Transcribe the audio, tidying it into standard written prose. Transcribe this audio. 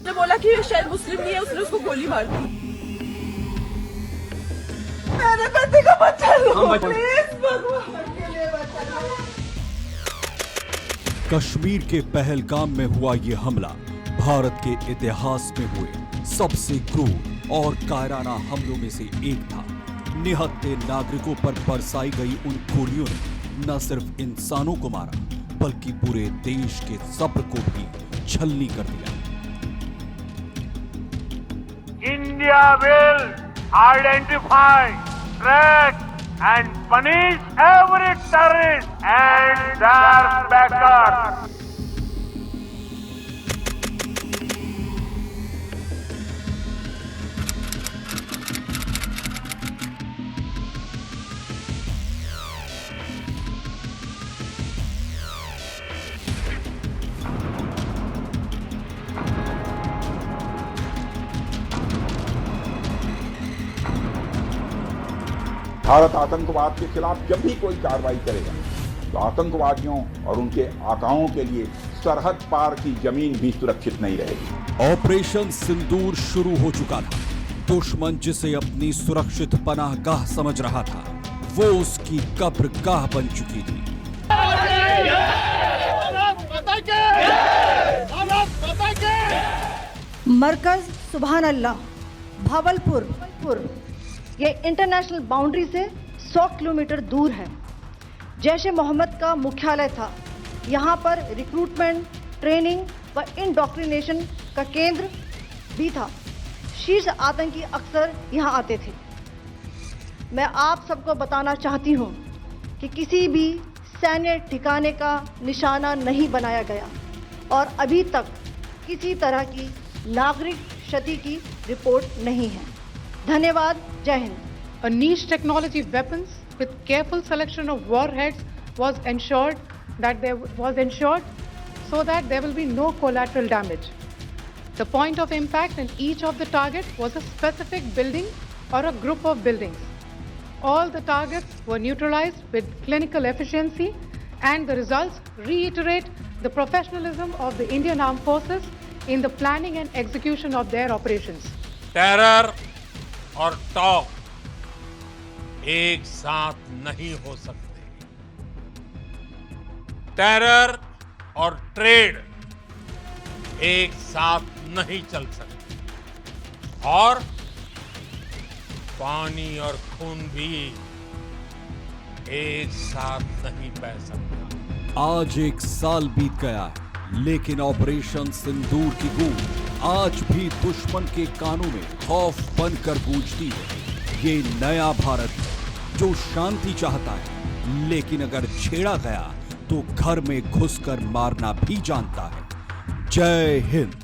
उसने बोला कि शायद मुस्लिम नहीं है, उसने उसको गोली मार दी। मेरे बेटे का बच्चा लो, प्लीज भगवान के लिए बचा लो। कश्मीर के पहलगाम में हुआ ये हमला भारत के इतिहास में हुए सबसे क्रूर और कायराना हमलों में से एक था। निहत्थे नागरिकों पर बरसाई गई उन गोलियों ने न सिर्फ इंसानों को मारा बल्कि पूरे देश के सब्र को भी छलनी कर दिया। India will identify, track and punish every terrorist and their backers. Bharat आतंकवाद के खिलाफ जब भी कोई कार्रवाई करेगा तो आतंकवादियों और उनके आकाओं के लिए सरहद पार की जमीन भी सुरक्षित नहीं रहेगी। ऑपरेशन सिंदूर शुरू हो चुका था। दुश्मन जिसे अपनी सुरक्षित पनाहगाह समझ रहा था वो उसकी कब्रगाह बन चुकी थी। मरकज सुभान अल्लाह भावलपुर ये इंटरनेशनल बाउंड्री से 100 किलोमीटर दूर है। जैश ए मोहम्मद का मुख्यालय था। यहाँ पर रिक्रूटमेंट, ट्रेनिंग व इंडॉक्ट्रिनेशन का केंद्र भी था। शीर्ष आतंकी अक्सर यहाँ आते थे। मैं आप सबको बताना चाहती हूँ कि किसी भी सैन्य ठिकाने का निशाना नहीं बनाया गया और अभी तक किसी तरह की नागरिक क्षति की रिपोर्ट नहीं है। धन्यवाद। जय Hind. A niche technology weapons with careful selection of warheads was ensured so that there will be no collateral damage. The point of impact in each of the target was a specific building or a group of buildings. All the targets were neutralized with clinical efficiency, and the results reiterate the professionalism of the Indian Armed Forces in the planning and execution of their operations. Terror और talk एक साथ नहीं हो सकते। Terror और trade एक साथ नहीं चल सकते और पानी और खून भी एक साथ नहीं बह सकता। आज 1 साल बीत गया है लेकिन ऑपरेशन सिंदूर की गूंज आज भी दुश्मन के कानों में खौफ बनकर गूंजती है। ये नया भारत है जो शांति चाहता है लेकिन अगर छेड़ा गया तो घर में घुसकर मारना भी जानता है। जय हिंद।